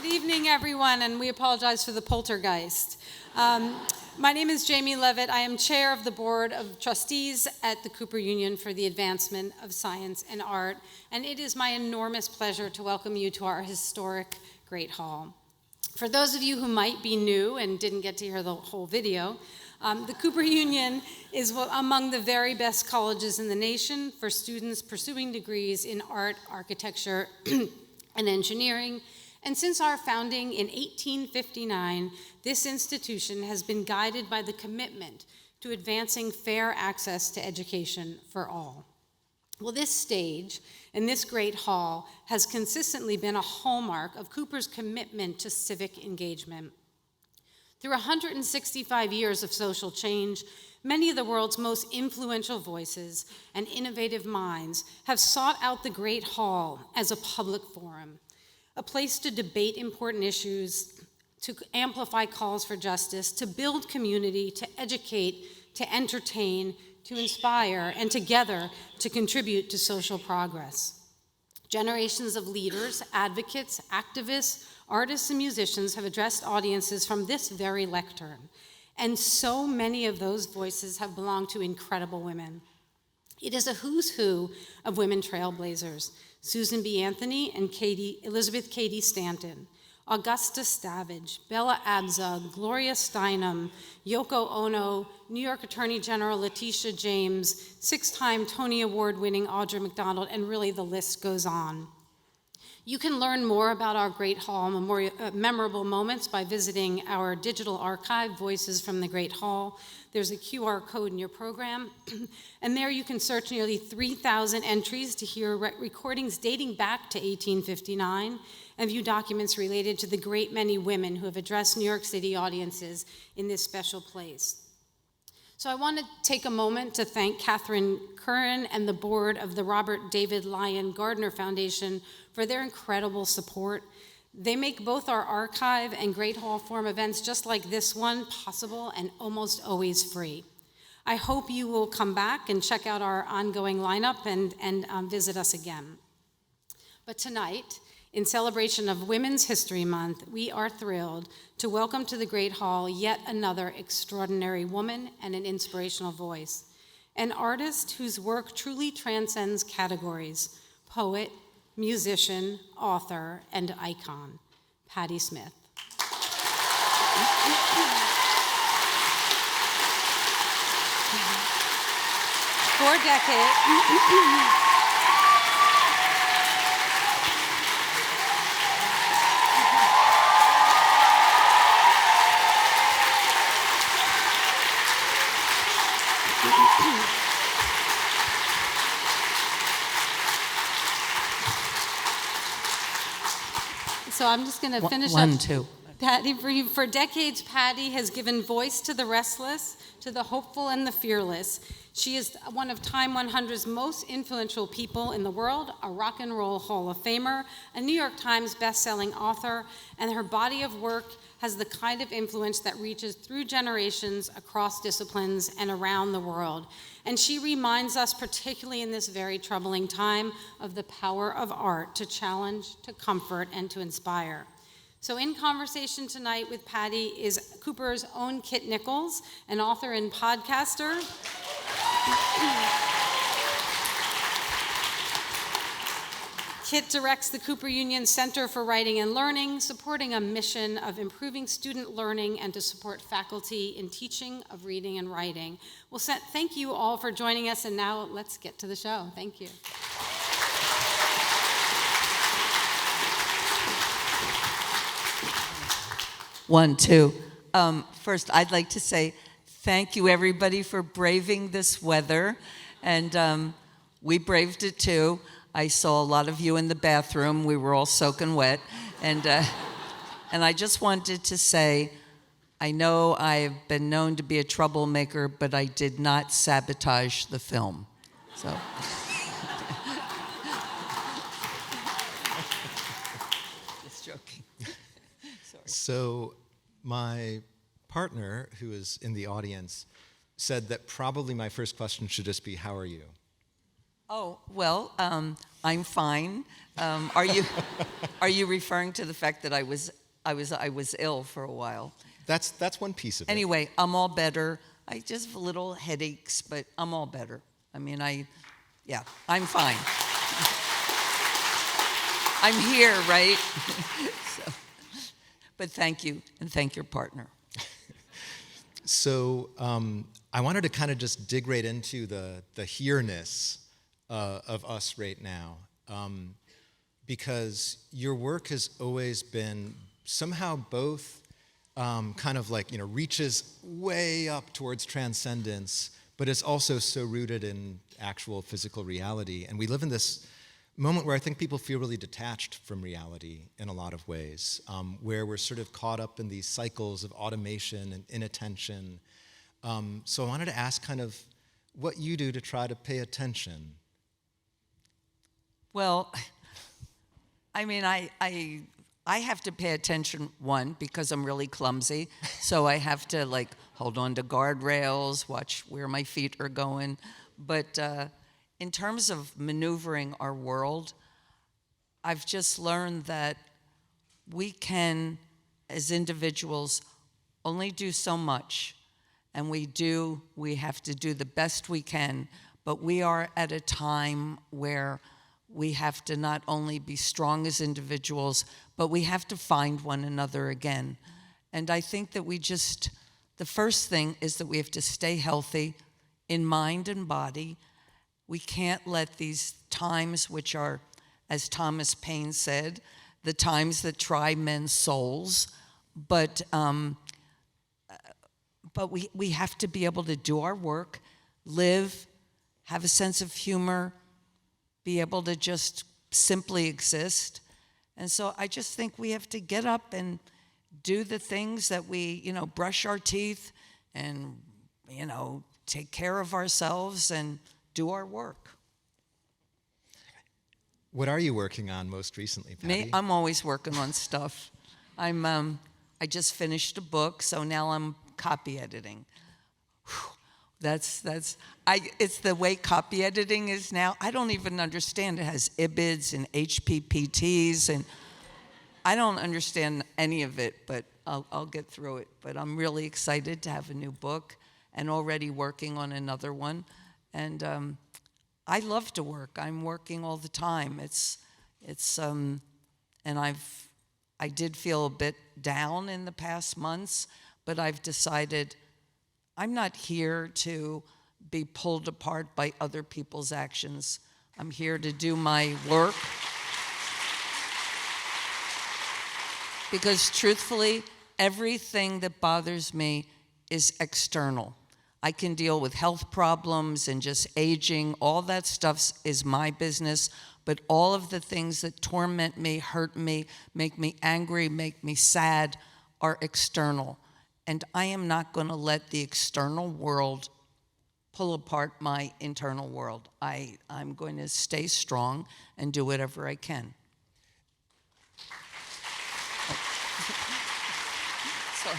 evening, everyone, and we apologize for the poltergeist. My name is Jamie Levitt. I am chair of the Board of Trustees at the Cooper Union for the Advancement of Science and Art, and it is my enormous pleasure to welcome you to our historic Great Hall. For those of you who might be new and didn't get to hear the whole video, the Cooper Union is among the very best colleges in the nation for students pursuing degrees in art, architecture, and engineering. And since our founding in 1859, this institution has been guided by the commitment to advancing fair access to education for all. Well, this stage and this great hall has consistently been a hallmark of Cooper's commitment to civic engagement. Through 165 years of social change, many of the world's most influential voices and innovative minds have sought out the Great Hall as a public forum, a place to debate important issues, to amplify calls for justice, to build community, to educate, to entertain, to inspire, and together to contribute to social progress. Generations of leaders, advocates, activists, artists, and musicians have addressed audiences from this very lectern, and so many of those voices have belonged to incredible women. It is a who's who of women trailblazers: Susan B. Anthony and Elizabeth Cady Stanton, Augusta Stavage, Bella Abzug, Gloria Steinem, Yoko Ono, New York Attorney General Letitia James, six-time Tony Award-winning Audra McDonald, and really the list goes on. You can learn more about our Great Hall memorable moments by visiting our digital archive, Voices from the Great Hall. There's a QR code in your program, and there you can search nearly 3,000 entries to hear recordings dating back to 1859 and view documents related to the great many women who have addressed New York City audiences in this special place. So I want to take a moment to thank Catherine Curran and the board of the Robert David Lyon Gardiner Foundation for their incredible support. They make both our archive and Great Hall Forum events just like this one possible and almost always free. I hope you will come back and check out our ongoing lineup and visit us again. But tonight, in celebration of Women's History Month, we are thrilled to welcome to the Great Hall yet another extraordinary woman and an inspirational voice, an artist whose work truly transcends categories: poet, musician, author, and icon, Patti Smith. For decades, so I'm just going to finish up. Patti, for decades, Patti has given voice to the restless, to the hopeful, and the fearless. She is one of Time 100's most influential people in the world, a Rock and Roll Hall of Famer, a New York Times best-selling author, and her body of work has the kind of influence that reaches through generations, across disciplines, and around the world. And she reminds us, particularly in this very troubling time, of the power of art to challenge, to comfort, and to inspire. So in conversation tonight with Patti is Cooper's own Kit Nicholls, an author and podcaster. Kit directs the Cooper Union Center for Writing and Learning, supporting a mission of improving student learning and to support faculty in teaching of reading and writing. Well, thank you all for joining us, and now let's get to the show. Thank you. One, two. First, I'd like to say thank you, everybody, for braving this weather. And we braved it, too. I saw a lot of you in the bathroom. We were all soaking wet. And I just wanted to say, I know I've been known to be a troublemaker, but I did not sabotage the film. So. Just joking. Sorry. So my partner, who is in the audience, said that probably my first question should just be, how are you? Oh, well, I'm fine. Are you referring to the fact that I was I was ill for a while. That's one piece of it. Anyway, I'm all better. I just have little headaches, but I'm all better. I mean, I'm fine. I'm here, right? So, but thank you, and thank your partner. So I wanted to kind of just dig right into the here-ness of us right now, because your work has always been somehow both kind of like, reaches way up towards transcendence, but it's also so rooted in actual physical reality. And we live in this moment where I think people feel really detached from reality in a lot of ways, where we're sort of caught up in these cycles of automation and inattention. So I wanted to ask kind of what you do to try to pay attention. Well, I mean, I have to pay attention, one, because I'm really clumsy, so I have to like hold on to guardrails, watch where my feet are going. But in terms of maneuvering our world, I've just learned that we can, as individuals, only do so much. And we have to do the best we can, but we are at a time where we have to not only be strong as individuals, but we have to find one another again. And I think that the first thing is that we have to stay healthy in mind and body. We can't let these times, which are, as Thomas Paine said, the times that try men's souls, but we have to be able to do our work, live, have a sense of humor, be able to just simply exist. And so I just think we have to get up and do the things that we, brush our teeth and, take care of ourselves and do our work. What are you working on most recently, Patti? Me, I'm always working on stuff. I just finished a book, so now I'm copy editing. It's the way copy editing is now. I don't even understand. It has IBIDs and HPPTs, and I don't understand any of it, but I'll get through it. But I'm really excited to have a new book and already working on another one. And I love to work. I'm working all the time. And I did feel a bit down in the past months, but I've decided I'm not here to be pulled apart by other people's actions. I'm here to do my work. Because truthfully, everything that bothers me is external. I can deal with health problems and just aging. All that stuff is my business. But all of the things that torment me, hurt me, make me angry, make me sad are external. And I am not going to let the external world pull apart my internal world. I'm going to stay strong and do whatever I can. So.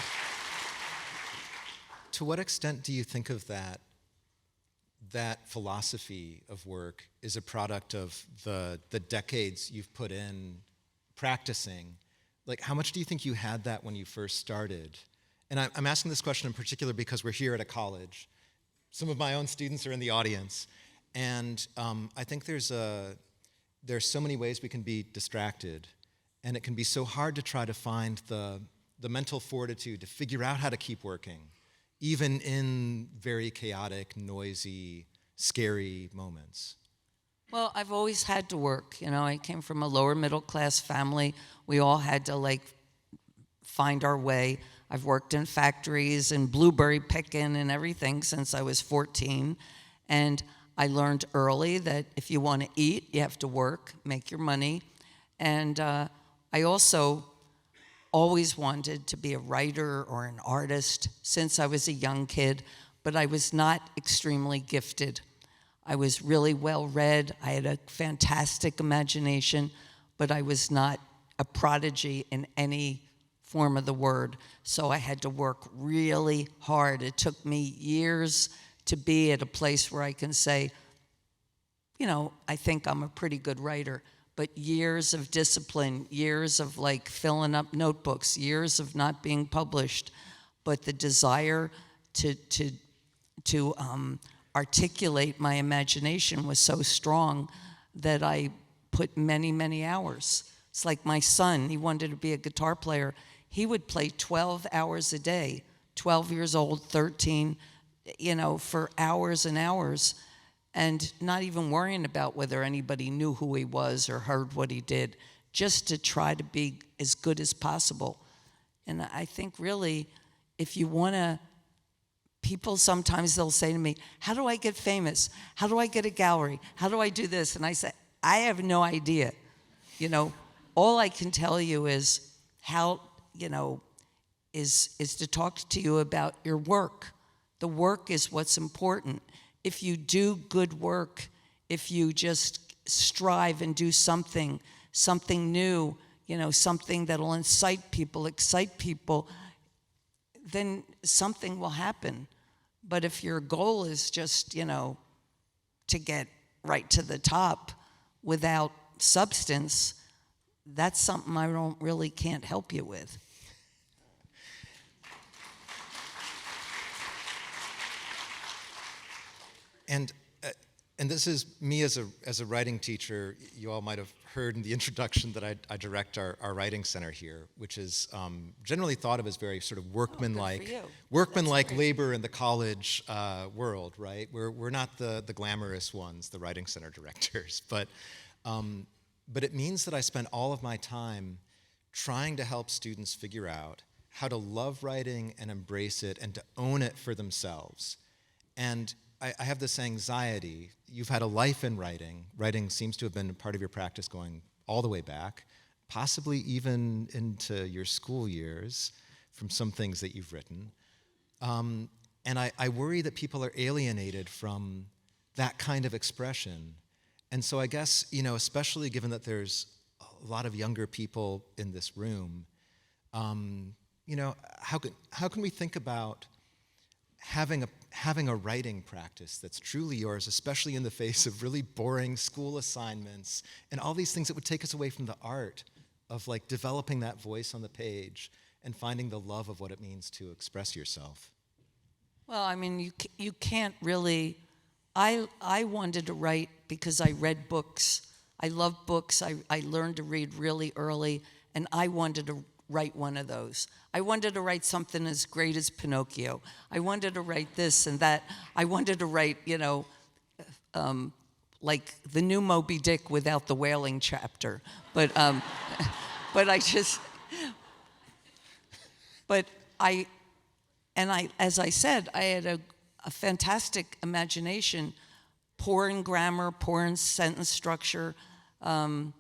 To what extent do you think of that philosophy of work is a product of the decades you've put in practicing? Like, how much do you think you had that when you first started? And I'm asking this question in particular because we're here at a college. Some of my own students are in the audience. And I think there's so many ways we can be distracted. And it can be so hard to try to find the mental fortitude to figure out how to keep working, even in very chaotic, noisy, scary moments. Well, I've always had to work. I came from a lower middle class family. We all had to find our way. I've worked in factories and blueberry picking and everything since I was 14. And I learned early that if you want to eat, you have to work, make your money. And I also always wanted to be a writer or an artist since I was a young kid, but I was not extremely gifted. I was really well read. I had a fantastic imagination, but I was not a prodigy in any form of the word. So I had to work really hard. It took me years to be at a place where I can say, I think I'm a pretty good writer, but years of discipline, years of like filling up notebooks, years of not being published, but the desire to articulate my imagination was so strong that I put many, many hours. It's like my son, he wanted to be a guitar player. He would play 12 hours a day, 12 years old, 13, for hours and hours, and not even worrying about whether anybody knew who he was or heard what he did, just to try to be as good as possible. And I think really, if you want to, people sometimes they'll say to me, how do I get famous? How do I get a gallery? How do I do this? And I say, I have no idea. All I can tell you is how, is to talk to you about your work. The work is what's important. If you do good work, if you just strive and do something new, something that'll excite people, then something will happen. But if your goal is just, to get right to the top without substance, that's something I can't help you with. And this is me as a writing teacher. You all might have heard in the introduction that I direct our writing center here, which is generally thought of as very sort of workmanlike labor in the college world, right? We're not the glamorous ones, the writing center directors, but it means that I spend all of my time trying to help students figure out how to love writing and embrace it and to own it for themselves. And I have this anxiety. You've had a life in writing. Writing seems to have been a part of your practice going all the way back, possibly even into your school years from some things that you've written. And I worry that people are alienated from that kind of expression. And so I guess, especially given that there's a lot of younger people in this room, how can we think about having a writing practice that's truly yours, especially in the face of really boring school assignments and all these things that would take us away from the art of like developing that voice on the page and finding the love of what it means to express yourself? Well, I mean, you can't really. I wanted to write because I read books. I love books. I learned to read really early, and I wanted to write one of those. I wanted to write something as great as Pinocchio. I wanted to write this and that. I wanted to write, like the new Moby Dick without the whaling chapter. But as I said, I had a fantastic imagination, poor in grammar, poor in sentence structure, and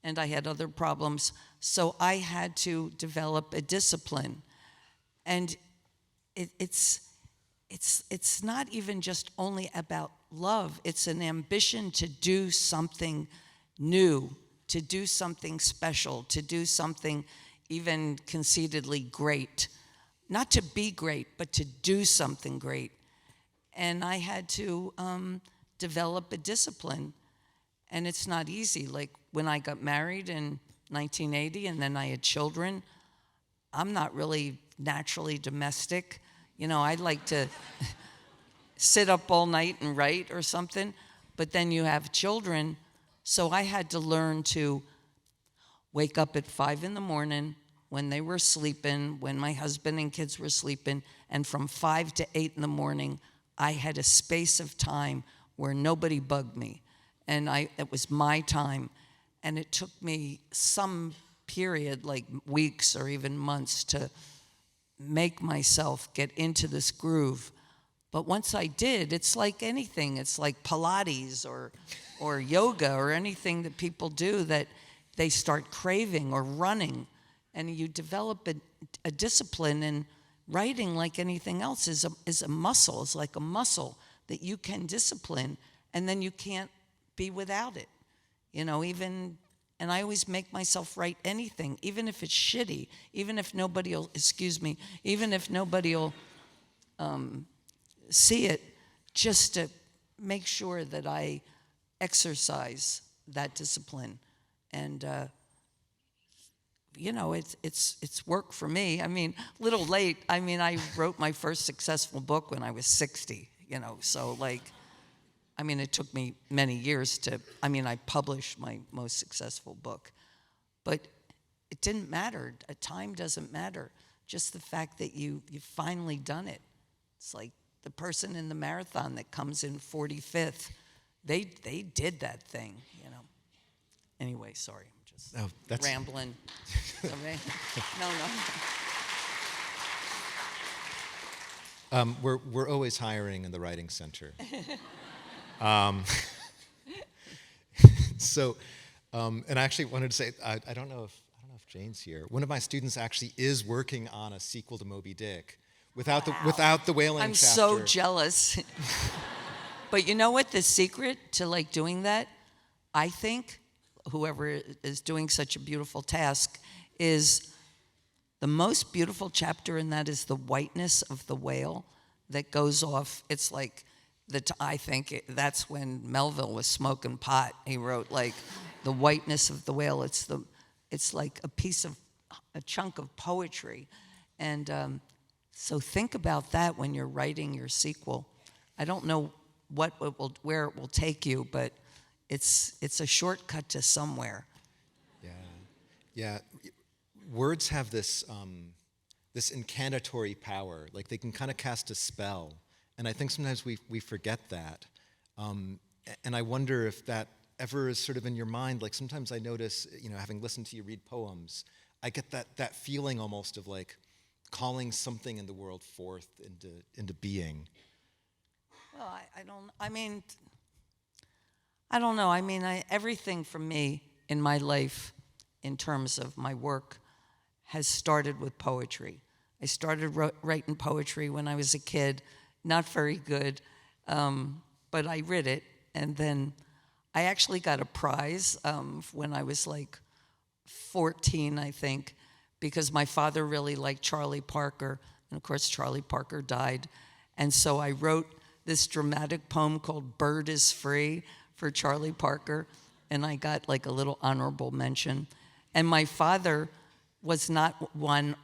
I had other problems. So I had to develop a discipline, and it's not even just only about love. It's an ambition to do something new, to do something special, to do something even conceitedly great. Not to be great, but to do something great. And I had to develop a discipline, and it's not easy. Like when I got married in 1980, and then I had children. I'm not really naturally domestic. I'd like to sit up all night and write or something, but then you have children, so I had to learn to wake up at 5 a.m. when they were sleeping, when my husband and kids were sleeping, and from 5 to 8 a.m, I had a space of time where nobody bugged me, and it was my time. And it took me some period, like weeks or even months, to make myself get into this groove. But once I did, it's like anything. It's like Pilates or yoga or anything that people do that they start craving, or running. And you develop a discipline, and writing, like anything else, is a muscle. It's like a muscle that you can discipline, and then you can't be without it. And I always make myself write anything, even if it's shitty, even if nobody will see it, just to make sure that I exercise that discipline. And you know, it's work for me. I mean, a little late. I mean, I wrote my first successful book when I was 60. You know, so like, I mean, it took me many years I published my most successful book, but it didn't matter. Time doesn't matter. Just the fact that you've finally done it. It's like the person in the marathon that comes in 45th. They did that thing, you know. Anyway, sorry, I'm just rambling. Okay. No. We're always hiring in the Writing Center. So, and I actually wanted to say, I don't know if Jane's here. One of my students actually is working on a sequel to Moby Dick without the whaling I'm chapter. so jealous. But you know what? The secret to like doing that, I think, whoever is doing such a beautiful task, is the most beautiful chapter in that is the whiteness of the whale that goes off. It's like I think that's when Melville was smoking pot. He wrote like the whiteness of the whale. It's like a chunk of poetry, and so think about that when you're writing your sequel. I don't know where it will take you, but it's a shortcut to somewhere. Yeah. Words have this this incantatory power. Like they can kind of cast a spell, and I think sometimes we forget that. And I wonder if that ever is sort of in your mind. Like sometimes I notice, you know, having listened to you read poems, I get that feeling almost of like calling something in the world forth into being. Well, I don't know. I mean, everything for me in my life, in terms of my work, has started with poetry. I started writing poetry when I was a kid, not very good, but I read it, and then I actually got a prize when I was like 14, I think, because my father really liked Charlie Parker, and of course Charlie Parker died, and so I wrote this dramatic poem called "Bird is Free" for Charlie Parker, and I got like a little honorable mention. And my father was not one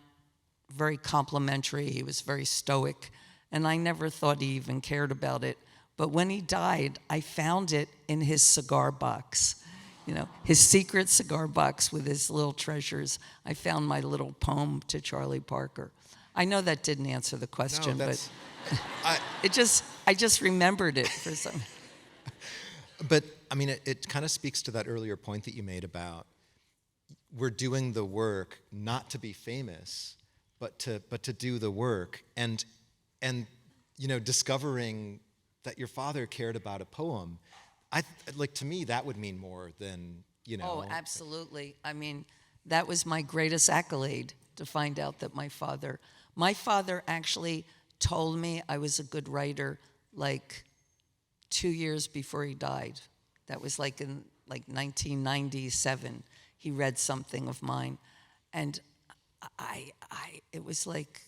very complimentary. He was very stoic, and I never thought he even cared about it. But when he died, I found it in his cigar box, you know, his secret cigar box with his little treasures. I found my little poem to Charlie Parker. I know that didn't answer the question, but I just remembered it for some. But I mean, it kind of speaks to that earlier point that you made about we're doing the work not to be famous, but to do the work, and you know, discovering that your father cared about a poem. To me, that would mean more than, you know. Oh, absolutely. I mean, that was my greatest accolade, to find out that my father actually told me I was a good writer like 2 years before he died. That was like in 1997. He read something of mine, and it was like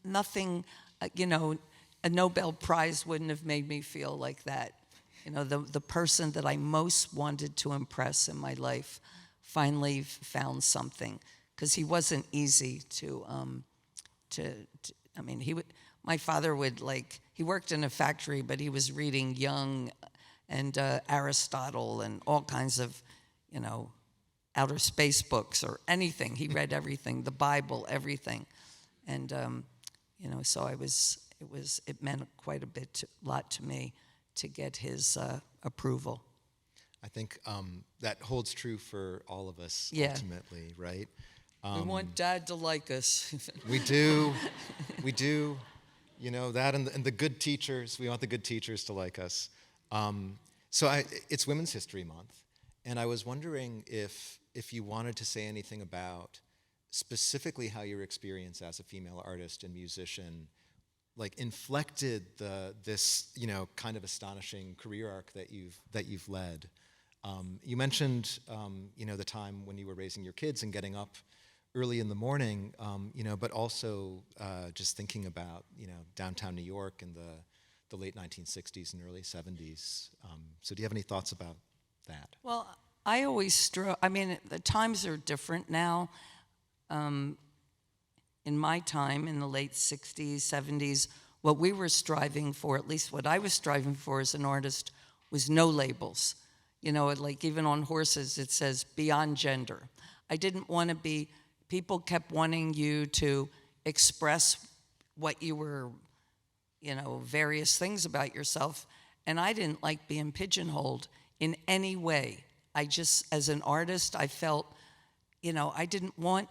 nothing, you know, a Nobel Prize wouldn't have made me feel like that. You know, the person that I most wanted to impress in my life finally found something, because he wasn't easy to I mean, my father would he worked in a factory, but he was reading Jung and Aristotle and all kinds of, you know, outer space books or anything. He read everything, the Bible, everything. And, you know, so it meant quite a lot to me to get his approval. I think that holds true for all of us, ultimately, right? We want Dad to like us. We do. You know, that and the good teachers. We want the good teachers to like us. It's Women's History Month, and I was wondering if you wanted to say anything about specifically how your experience as a female artist and musician inflected this, you know, kind of astonishing career arc that you've led. You mentioned, you know, the time when you were raising your kids and getting up early in the morning, you know, but also just thinking about, you know, downtown New York in the late 1960s and early 70s. So do you have any thoughts about that? Well, I always I mean, the times are different now. In my time, in the late 60s, 70s, what we were striving for, at least what I was striving for as an artist, was no labels. You know, like even on horses, it says beyond gender. I didn't want to be, people kept wanting you to express what you were, you know, various things about yourself. And I didn't like being pigeonholed in any way. I just, as an artist, I felt, you know, I didn't want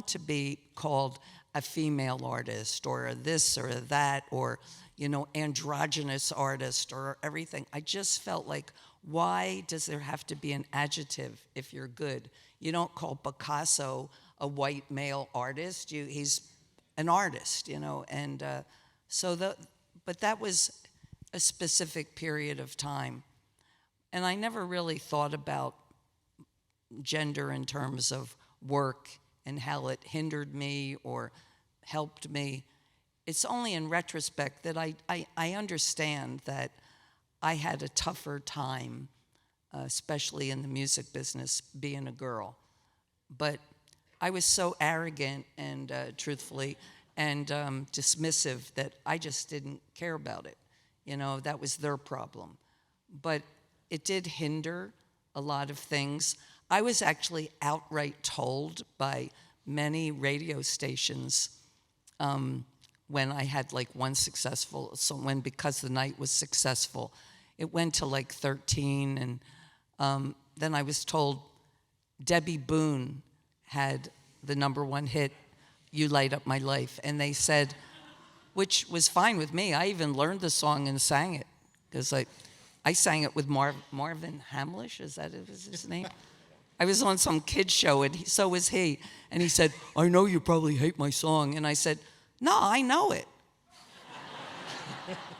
to be called a female artist or a this or a that or, you know, androgynous artist or everything. I just felt like, why does there have to be an adjective if you're good? You don't call Picasso a white male artist. He's an artist, you know. And but that was a specific period of time. And I never really thought about gender in terms of work and how it hindered me or helped me. It's only in retrospect that I understand that I had a tougher time, especially in the music business, being a girl. But I was so arrogant and truthfully and dismissive that I just didn't care about it. You know, that was their problem. But it did hinder a lot of things. I was actually outright told by many radio stations when I had like one successful, so when Because the Night was successful, it went to like 13, and then I was told Debbie Boone had the #1 hit, You Light Up My Life, and they said, which was fine with me. I even learned the song and sang it, because I sang it with Marvin Hamlish, is that his name? I was on some kid show, and so was he. And he said, I know you probably hate my song. And I said, no, I know it.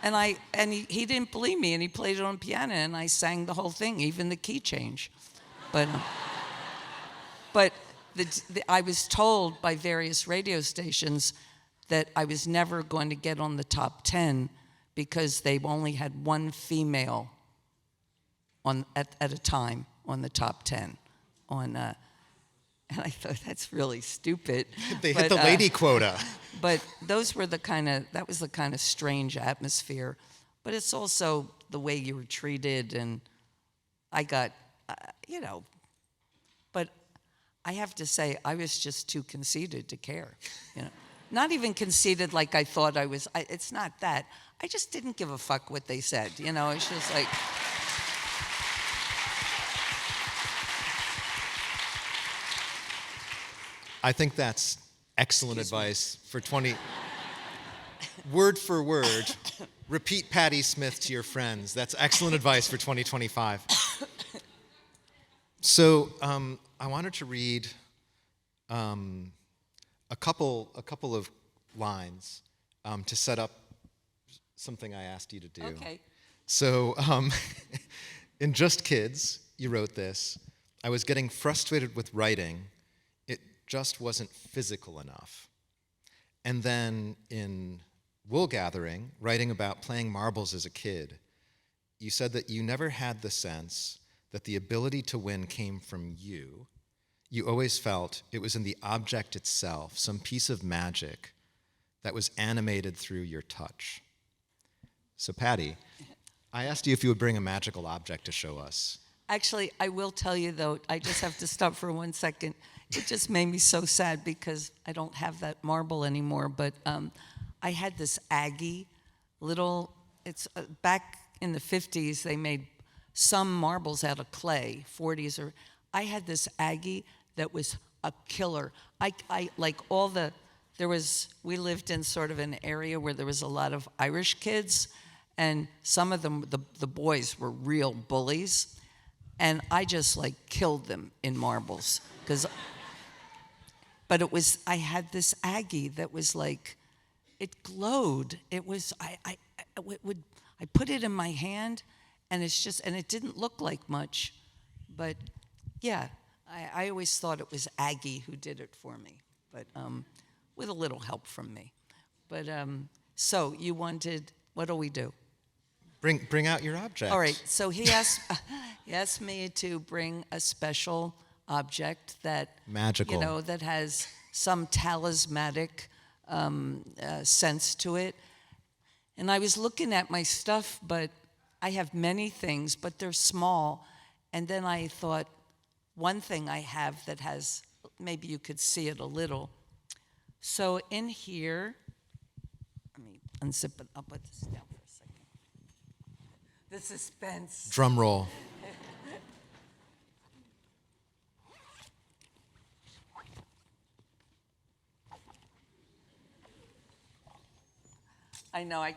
and he didn't believe me, and he played it on piano, and I sang the whole thing, even the key change. But I was told by various radio stations that I was never going to get on the top 10 because they only had one female at a time on the top 10. And I thought, that's really stupid. They hit the lady quota. But that was the kind of strange atmosphere. But it's also the way you were treated, and I got, you know. But I have to say, I was just too conceited to care, you know. Not even conceited like I thought I was. It's not that. I just didn't give a fuck what they said, you know. It's just like. I think that's excellent advice for 20. Word for word, repeat Patti Smith to your friends. That's excellent advice for 2025. So I wanted to read a couple of lines to set up something I asked you to do. Okay. So in Just Kids, you wrote this. I was getting frustrated with writing. It just wasn't physical enough. And then in Wool Gathering, writing about playing marbles as a kid, you said that you never had the sense that the ability to win came from you. You always felt it was in the object itself, some piece of magic that was animated through your touch. So Patti, I asked you if you would bring a magical object to show us. Actually, I will tell you, though, I just have to stop for 1 second. It just made me so sad because I don't have that marble anymore. But I had this Aggie little, it's back in the 50s, they made some marbles out of clay, 40s. I had this Aggie that was a killer. We lived in sort of an area where there was a lot of Irish kids, and some of them, the boys were real bullies. And I just killed them in marbles, but I had this Aggie that was it glowed. It was, I put it in my hand, and it didn't look like much, but yeah, I always thought it was Aggie who did it for me, but with a little help from me. But so you wanted, what do we do? Bring out your object. All right. So he He asked me to bring a special object that Magical. that has some talismanic sense to it. And I was looking at my stuff, but I have many things, but they're small. And then I thought, one thing I have that has, maybe you could see it a little. So in here, let me unzip it. I'll put this down for a second. The suspense. Drum roll. I know, I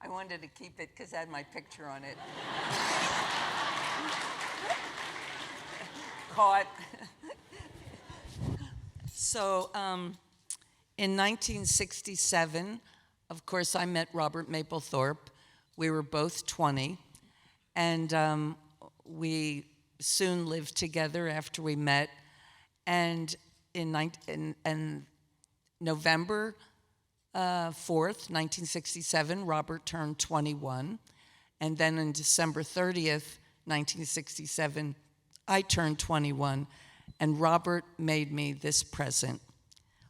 wanted to keep it because it had my picture on it. Caught. So in 1967, of course, I met Robert Mapplethorpe. We were both 20, and we soon lived together after we met. And in November 4th, 1967, Robert turned 21. And then on December 30th, 1967, I turned 21. And Robert made me this present.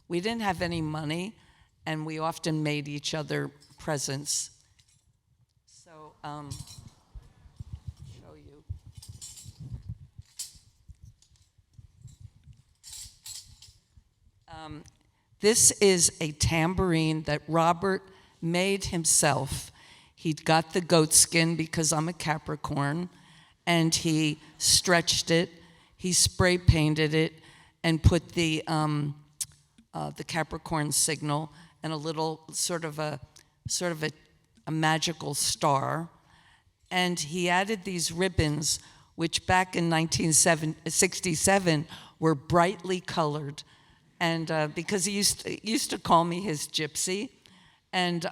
We didn't have any money, and we often made each other presents. So, show you. This is a tambourine that Robert made himself. He got the goat skin because I'm a Capricorn, and he stretched it. He spray painted it and put the Capricorn signal and a little sort of a magical star. And he added these ribbons, which back in 1967 were brightly colored. And because he used to call me his gypsy, and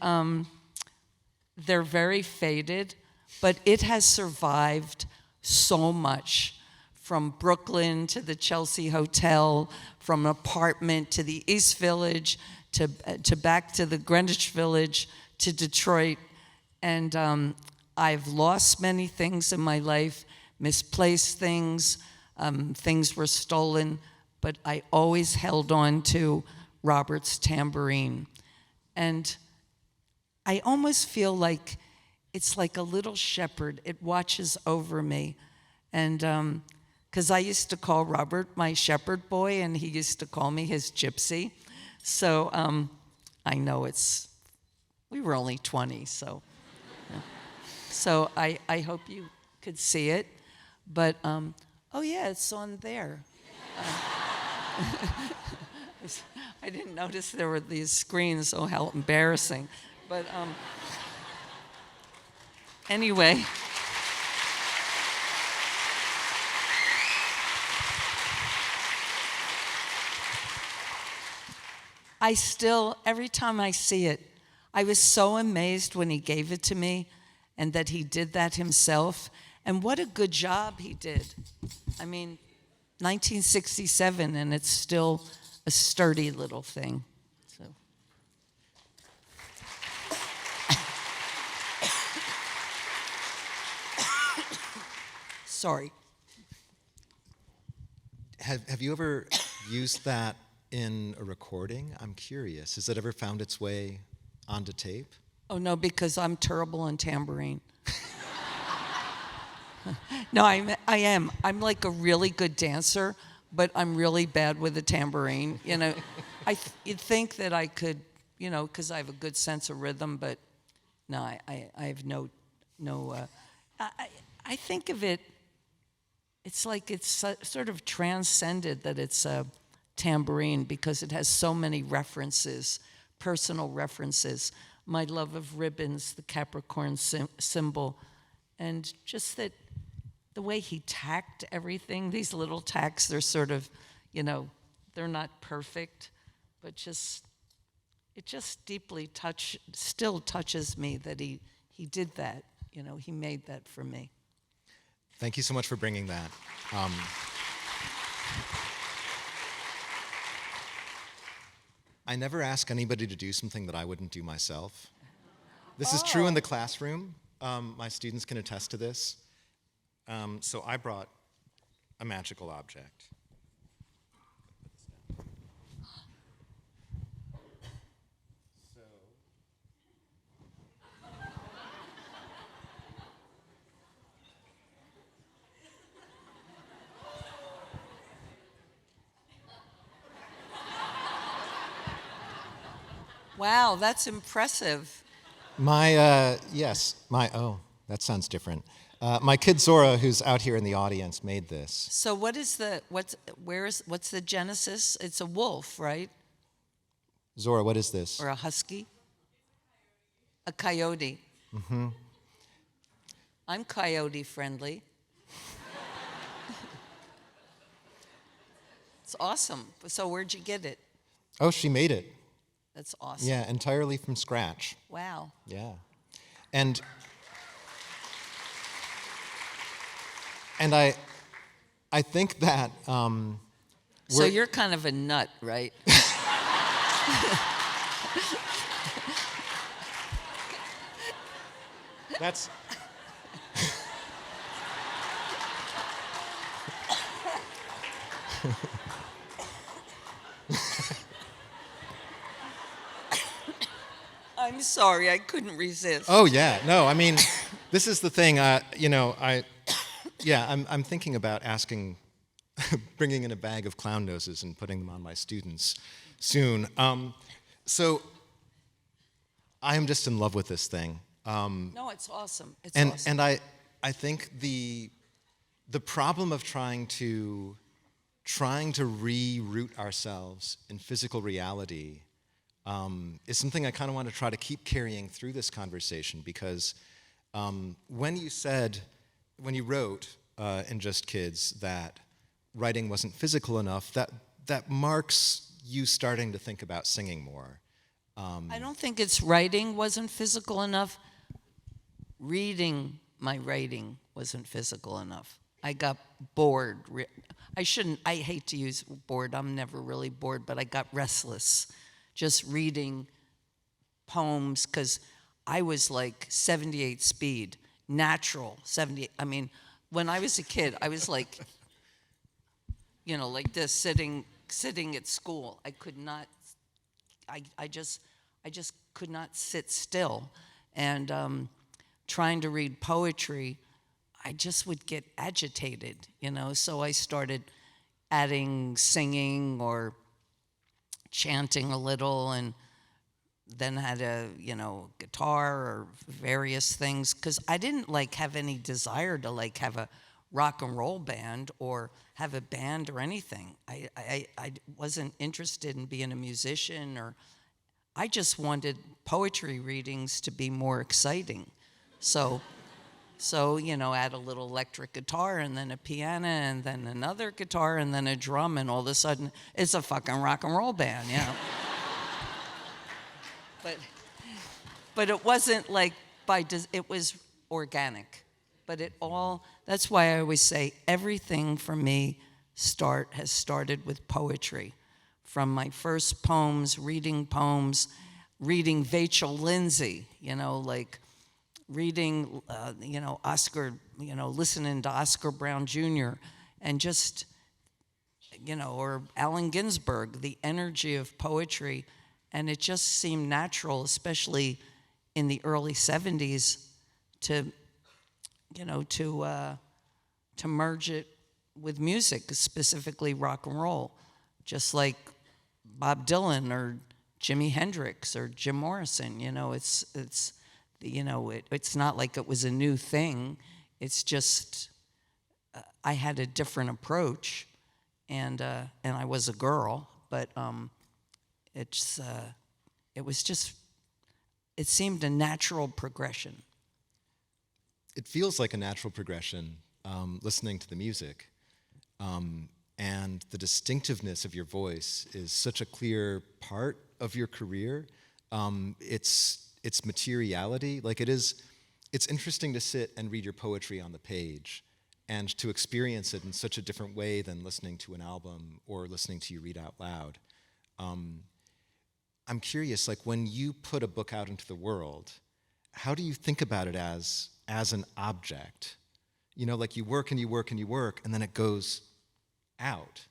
they're very faded, but it has survived so much, from Brooklyn to the Chelsea Hotel, from an apartment to the East Village, to back to the Greenwich Village, to Detroit. And I've lost many things in my life, misplaced things, things were stolen, but I always held on to Robert's tambourine. And I almost feel like it's like a little shepherd. It watches over me. And because I used to call Robert my shepherd boy, and he used to call me his gypsy. So I know we were only 20, so. Yeah. So I hope you could see it. But, oh yeah, it's on there. I didn't notice there were these screens, oh, how embarrassing. But anyway. I still, every time I see it, I was so amazed when he gave it to me and that he did that himself. And what a good job he did. I mean, 1967, and it's still a sturdy little thing. So. Sorry. Have you ever used that in a recording? I'm curious. Has it ever found its way onto tape? Oh, no, because I'm terrible on tambourine. No, I am. I'm like a really good dancer, but I'm really bad with a tambourine. You know, you'd think that I could, because I have a good sense of rhythm, but no, I have no. I think of it. It's like it's sort of transcended that it's a tambourine because it has so many references, personal references. My love of ribbons, the Capricorn symbol, and just that the way he tacked everything, these little tacks, they're sort of, they're not perfect, but it just deeply still touches me that he did that, he made that for me. Thank you so much for bringing that. I never ask anybody to do something that I wouldn't do myself. This is true in the classroom. My students can attest to this. So I brought a magical object. Wow, that's impressive. That sounds different. My kid Zora, who's out here in the audience, made this. So what's the genesis? It's a wolf, right? Zora, what is this? Or a husky? A coyote. Mm-hmm. I'm coyote friendly. It's awesome. So where'd you get it? Oh, she made it. That's awesome. Yeah, entirely from scratch. Wow. Yeah. And I think that so you're kind of a nut, right? that's I'm sorry, I couldn't resist. Oh yeah, no, I mean, this is the thing. I'm thinking about bringing in a bag of clown noses and putting them on my students soon. So I am just in love with this thing. No, it's awesome. It's and awesome. and I think the problem of trying to reroute ourselves in physical reality is something I kind of want to try to keep carrying through this conversation, because when you wrote in Just Kids that writing wasn't physical enough, that marks you starting to think about singing more. I don't think it's writing wasn't physical enough. Reading my writing wasn't physical enough. I got bored. I hate to use bored. I'm never really bored, but I got restless just reading poems, because I was like 78 speed, natural 78. I mean, when I was a kid, I was like, like this, sitting at school. I could not, I just could not sit still. And trying to read poetry, I just would get agitated, so I started adding singing or chanting a little, and then had a guitar or various things, because I didn't have any desire to have a rock and roll band or have a band or anything. I wasn't interested in being a musician, or I just wanted poetry readings to be more exciting. So add a little electric guitar, and then a piano, and then another guitar, and then a drum, and all of a sudden, it's a fucking rock and roll band, But it wasn't it was organic. But that's why I always say everything for me has started with poetry. From my first poems, reading Vachel Lindsay, reading, Oscar, listening to Oscar Brown Jr. and just, or Allen Ginsberg, the energy of poetry. And it just seemed natural, especially in the early 70s, to merge it with music, specifically rock and roll, just like Bob Dylan or Jimi Hendrix or Jim Morrison. It's not like it was a new thing. It's just I had a different approach, and I was a girl, but it seemed a natural progression. It feels like a natural progression listening to the music, and the distinctiveness of your voice is such a clear part of your career. Its materiality, it's interesting to sit and read your poetry on the page and to experience it in such a different way than listening to an album or listening to you read out loud. I'm curious, when you put a book out into the world, how do you think about it as an object? You know, like you work and you work and you work, and then it goes out.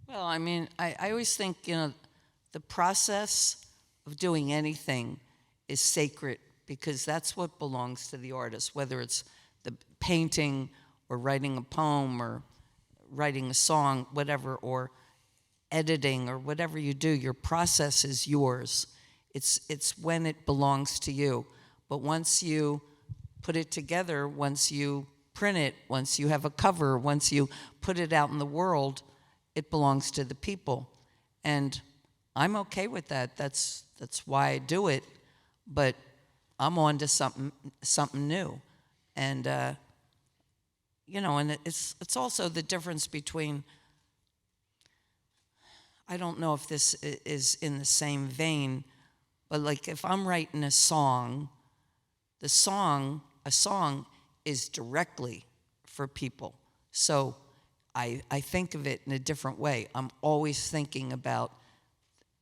Well, I mean, I always think, the process of doing anything is sacred because that's what belongs to the artist, whether it's the painting or writing a poem or writing a song, whatever, or editing or whatever you do, your process is yours. It's when it belongs to you. But once you put it together, once you print it, once you have a cover, once you put it out in the world, it belongs to the people. And I'm okay with that. That's why I do it. But I'm on to something new. And and it's also the difference between, I don't know if this is in the same vein, but like if I'm writing a song is directly for people. So I think of it in a different way. I'm always thinking about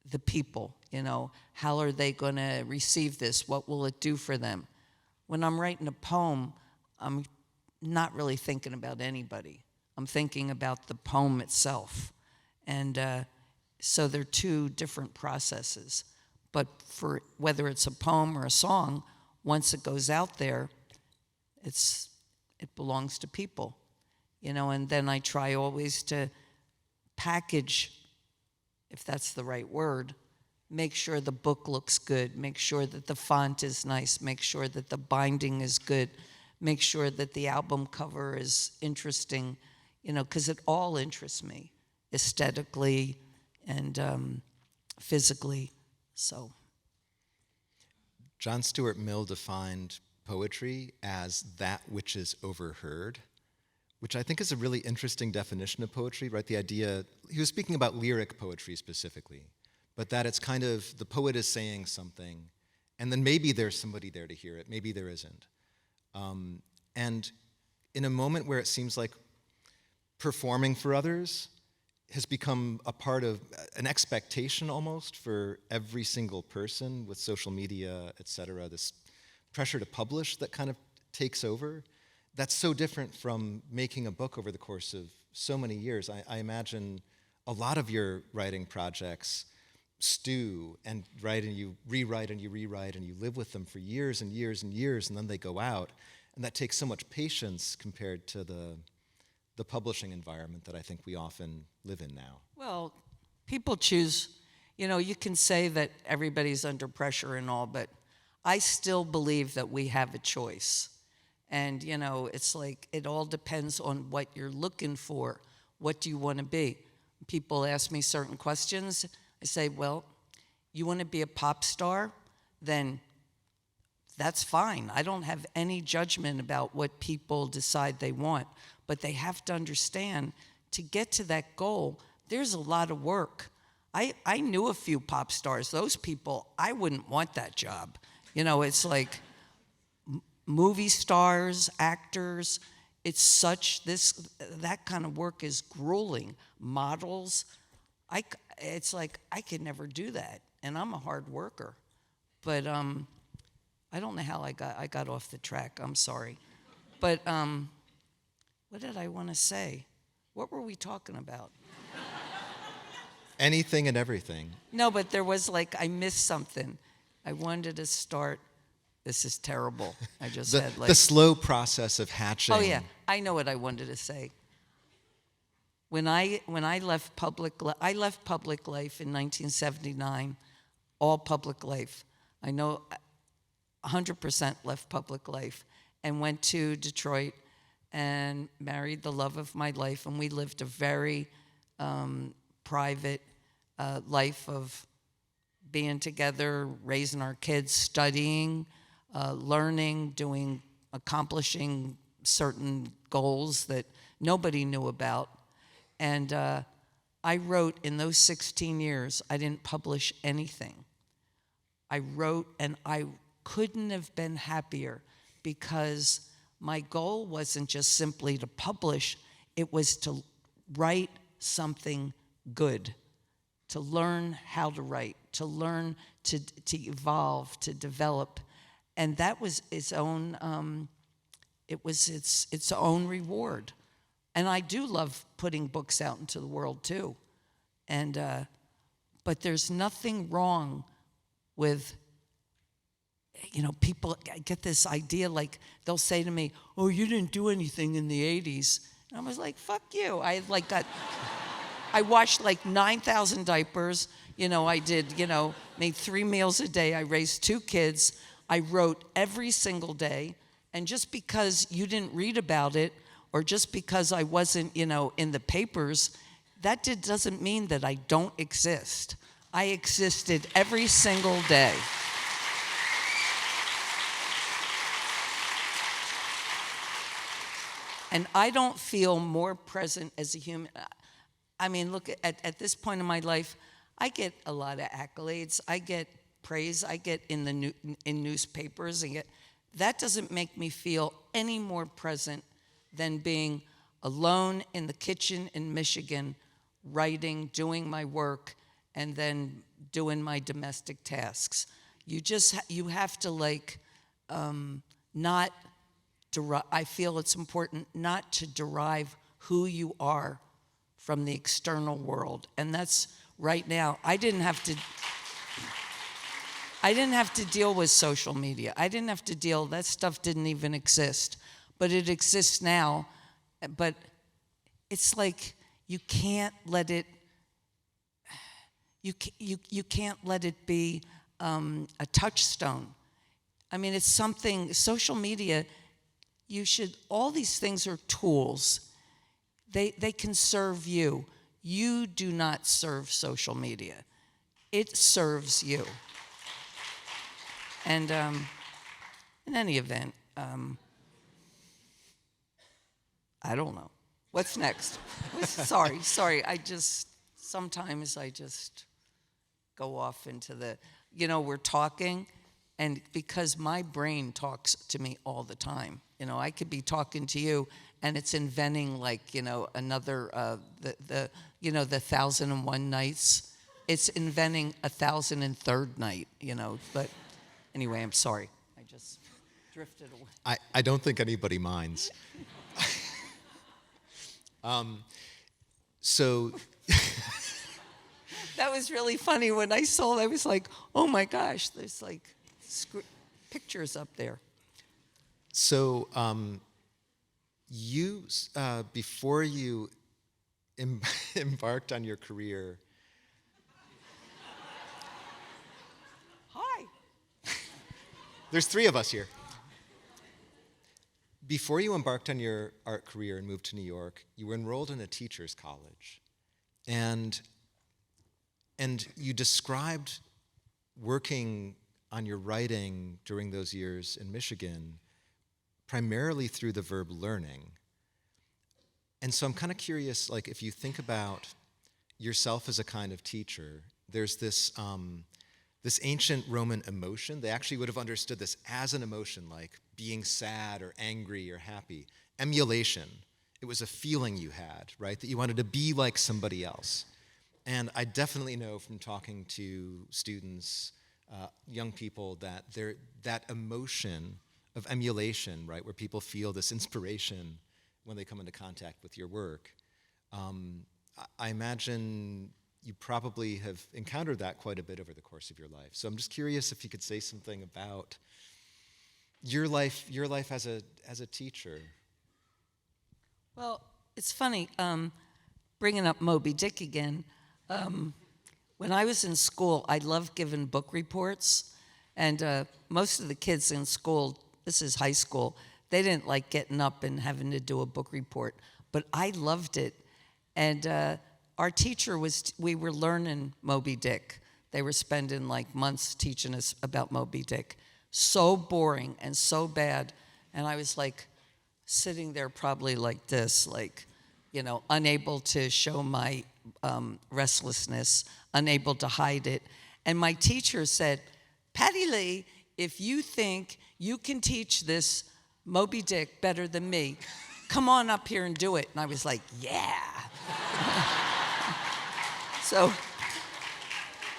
the people, how are they going to receive this? What will it do for them? When I'm writing a poem, I'm not really thinking about anybody. I'm thinking about the poem itself. And so they're two different processes. But for whether it's a poem or a song, once it goes out there, it belongs to people, and then I try always to package, if that's the right word, make sure the book looks good, make sure that the font is nice, make sure that the binding is good, make sure that the album cover is interesting, because it all interests me, aesthetically and physically, so. John Stuart Mill defined poetry as that which is overheard, which I think is a really interesting definition of poetry, right? The idea, he was speaking about lyric poetry specifically, but that it's kind of, the poet is saying something, and then maybe there's somebody there to hear it, maybe there isn't. And in a moment where it seems like performing for others has become a part of an expectation almost for every single person with social media, et cetera, this pressure to publish that kind of takes over. That's so different from making a book over the course of so many years. I imagine a lot of your writing projects stew and write and you rewrite and you rewrite and you live with them for years and years and years, and then they go out. And that takes so much patience compared to the publishing environment that I think we often live in now. Well, People choose, you can say that everybody's under pressure and all, but I still believe that we have a choice. And, it's like it all depends on what you're looking for. What do you want to be? People ask me certain questions. I say, well, you want to be a pop star? Then that's fine. I don't have any judgment about what people decide they want. But they have to understand, to get to that goal, there's a lot of work. I knew a few pop stars. Those people, I wouldn't want that job. It's like movie stars, actors. It's that kind of work is grueling. Models, it's like I could never do that, and I'm a hard worker. But I don't know how I got off the track. I'm sorry, but what did I want to say? What were we talking about? Anything and everything. No, but there was I missed something. I wanted to start. This is terrible. I just said the slow process of hatching. Oh yeah, I know what I wanted to say. When I left public life in 1979, all public life. I know 100% left public life and went to Detroit and married the love of my life, and we lived a very private life of being together, raising our kids, studying, learning, accomplishing certain goals that nobody knew about. And I wrote in those 16 years, I didn't publish anything. I wrote, and I couldn't have been happier because my goal wasn't just simply to publish, it was to write something good, to learn how to write, to learn to evolve, to develop. And that was its own it was its own reward. And I do love putting books out into the world too. And but there's nothing wrong with, people get this idea, like they'll say to me, "Oh, you didn't do anything in the 80s." And I was like, "Fuck you." I washed like 9,000 diapers. I did, made 3 meals a day. I raised 2 kids. I wrote every single day. And just because you didn't read about it, or just because I wasn't, in the papers, that doesn't mean that I don't exist. I existed every single day. And I don't feel more present as a human. I mean, look, at this point in my life, I get a lot of accolades. I get praise. I get in newspapers. That doesn't make me feel any more present than being alone in the kitchen in Michigan, writing, doing my work, and then doing my domestic tasks. You have to not derive. I feel it's important not to derive who you are from the external world. And that's right now. I didn't have to deal with social media. That stuff didn't even exist. But it exists now. But it's like you can't let it be a touchstone. I mean, it's something, social media, all these things are tools. They can serve you. You do not serve social media. It serves you. And in any event, I don't know. What's next? Sorry. Sometimes I just go off into we're talking, and because my brain talks to me all the time. I could be talking to you, and it's inventing another, the 1,001 nights. It's inventing 1,003rd night, but anyway, I'm sorry. I just drifted away. I don't think anybody minds. So that was really funny. When I saw it, I was like, oh my gosh, there's pictures up there. So you, before you embarked on your career. Hi. There's 3 of us here. Before you embarked on your art career and moved to New York, you were enrolled in a teacher's college. And you described working on your writing during those years in Michigan primarily through the verb learning. And so I'm kind of curious, if you think about yourself as a kind of teacher, there's this ancient Roman emotion. They actually would have understood this as an emotion, like being sad or angry or happy. Emulation. It was a feeling you had, right? That you wanted to be like somebody else. And I definitely know from talking to students, young people, that emotion of emulation, right, where people feel this inspiration when they come into contact with your work. I imagine you probably have encountered that quite a bit over the course of your life. So I'm just curious if you could say something about your life as a teacher. Well, it's funny, bringing up Moby Dick again. When I was in school, I loved giving book reports, and most of the kids in school, this is high school, they didn't like getting up and having to do a book report, but I loved it. And our teacher we were learning Moby Dick. They were spending months teaching us about Moby Dick. So boring and so bad. And I was sitting there probably like this, unable to show my restlessness, unable to hide it. And my teacher said, Patti Lee, if you think you can teach this Moby Dick better than me, come on up here and do it. And I was like, yeah. So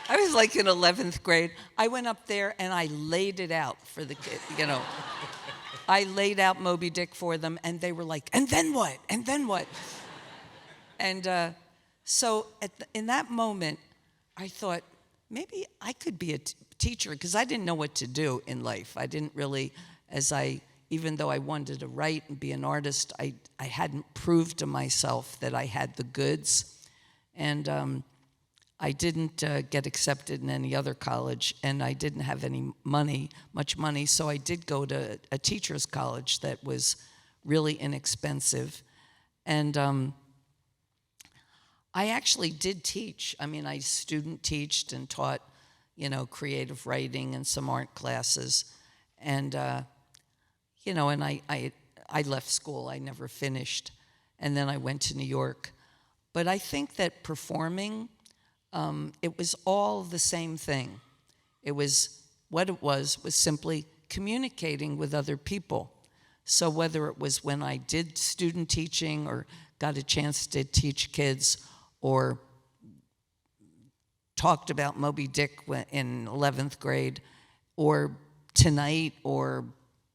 I was in 11th grade. I went up there and I laid it out for the kid, I laid out Moby Dick for them, and they were like, and then what? And then what? And so in that moment, I thought, maybe I could be a teacher, because I didn't know what to do in life. I didn't really, even though I wanted to write and be an artist, I hadn't proved to myself that I had the goods. And I didn't get accepted in any other college, and I didn't have much money, so I did go to a teacher's college that was really inexpensive. And I actually did teach. I mean, I student teached and taught, creative writing and some art classes. And, and I left school. I never finished. And then I went to New York. But I think that performing, it was all the same thing. What it was simply communicating with other people. So whether it was when I did student teaching or got a chance to teach kids or talked about Moby Dick in 11th grade or tonight or,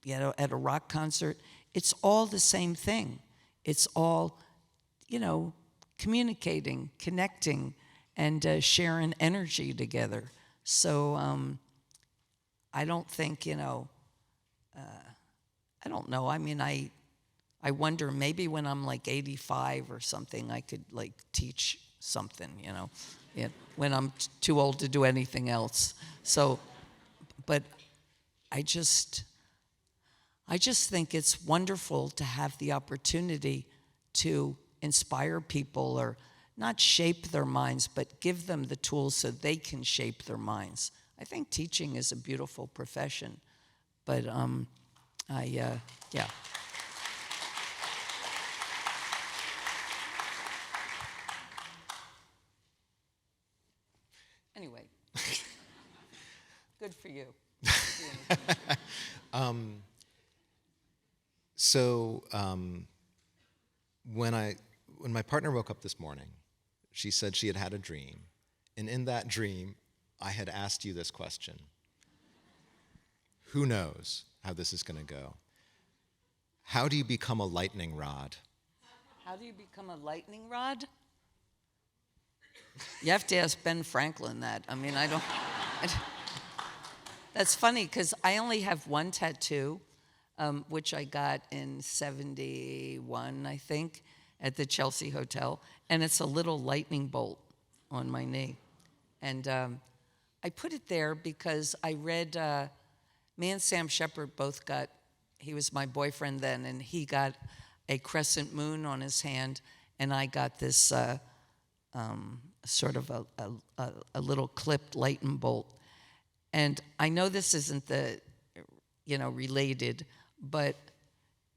at a rock concert, it's all the same thing. It's all, communicating, connecting, and sharing energy together. So I don't think, I don't know. I mean, I wonder, maybe when I'm like 85 or something, I could like teach something, when I'm too old to do anything else. So, but I just think it's wonderful to have the opportunity to inspire people, or not shape their minds, but give them the tools so they can shape their minds. I think teaching is a beautiful profession, but yeah. Anyway, good for you. So when my partner woke up this morning, she said she had a dream, and in that dream, I had asked you this question. Who knows how this is going to go? How do you become a lightning rod? How do you become a lightning rod? You have to ask Ben Franklin that. I mean, that's funny, because I only have one tattoo, which I got in 71, I think, at the Chelsea Hotel, and it's a little lightning bolt on my knee. And I put it there because I read, me and Sam Shepard both got, he was my boyfriend then, and he got a crescent moon on his hand, and I got this sort of a little clipped lightning bolt. And I know this isn't related, but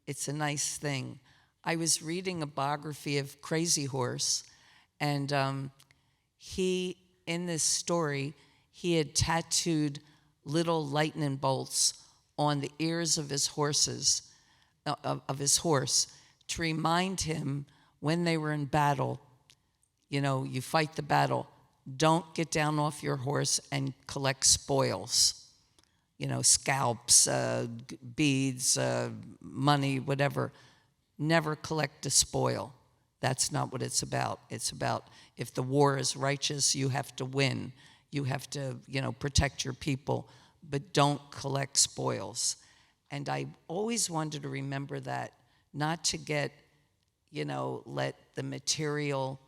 it's a nice thing. I was reading a biography of Crazy Horse, and in this story, he had tattooed little lightning bolts on the ears of his horse, to remind him when they were in battle, you fight the battle, don't get down off your horse and collect spoils, scalps, beads, money, whatever. Never collect a spoil. That's not what it's about. It's about, if the war is righteous, you have to win. You have to, protect your people, but don't collect spoils. And I always wanted to remember that, not to get, let the material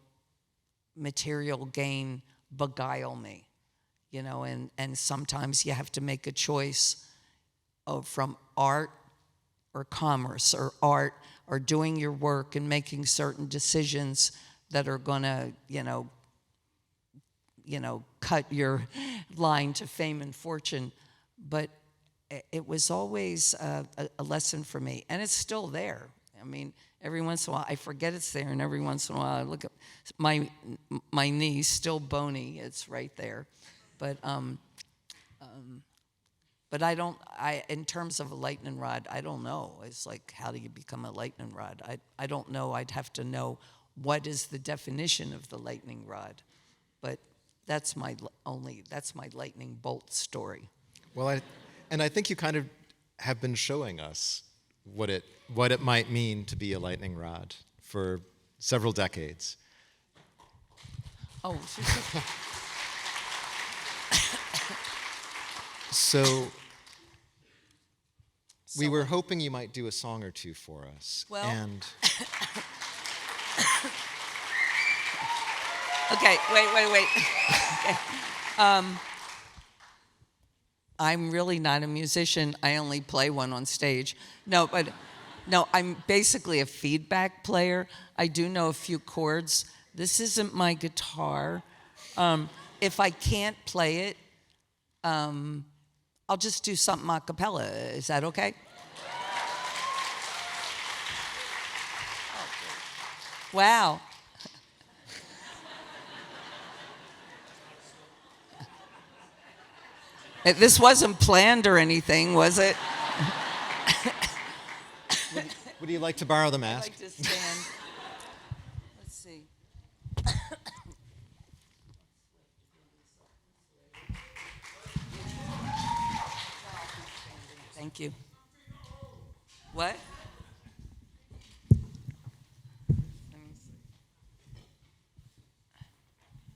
gain beguile me, and sometimes you have to make a choice from art or commerce, or art or doing your work and making certain decisions that are gonna, cut your line to fame and fortune. But it was always a lesson for me, and it's still there. I mean, every once in a while I forget it's there, and every once in a while I look at my knee, still bony, it's right there. But in terms of a lightning rod, I don't know. It's like, how do you become a lightning rod? I don't know. I'd have to know what is the definition of the lightning rod. But that's my lightning bolt story. Well, I think you kind of have been showing us what it might mean to be a lightning rod for several decades. Oh, So we were hoping you might do a song or two for us. Well- And okay, wait. Okay. I'm really not a musician. I only play one on stage. No, I'm basically a feedback player. I do know a few chords. This isn't my guitar. If I can't play it, I'll just do something a cappella. Is that okay? Wow. This wasn't planned or anything, was it? would you like to borrow the I'd mask? like to stand. Let's see. Thank you. What?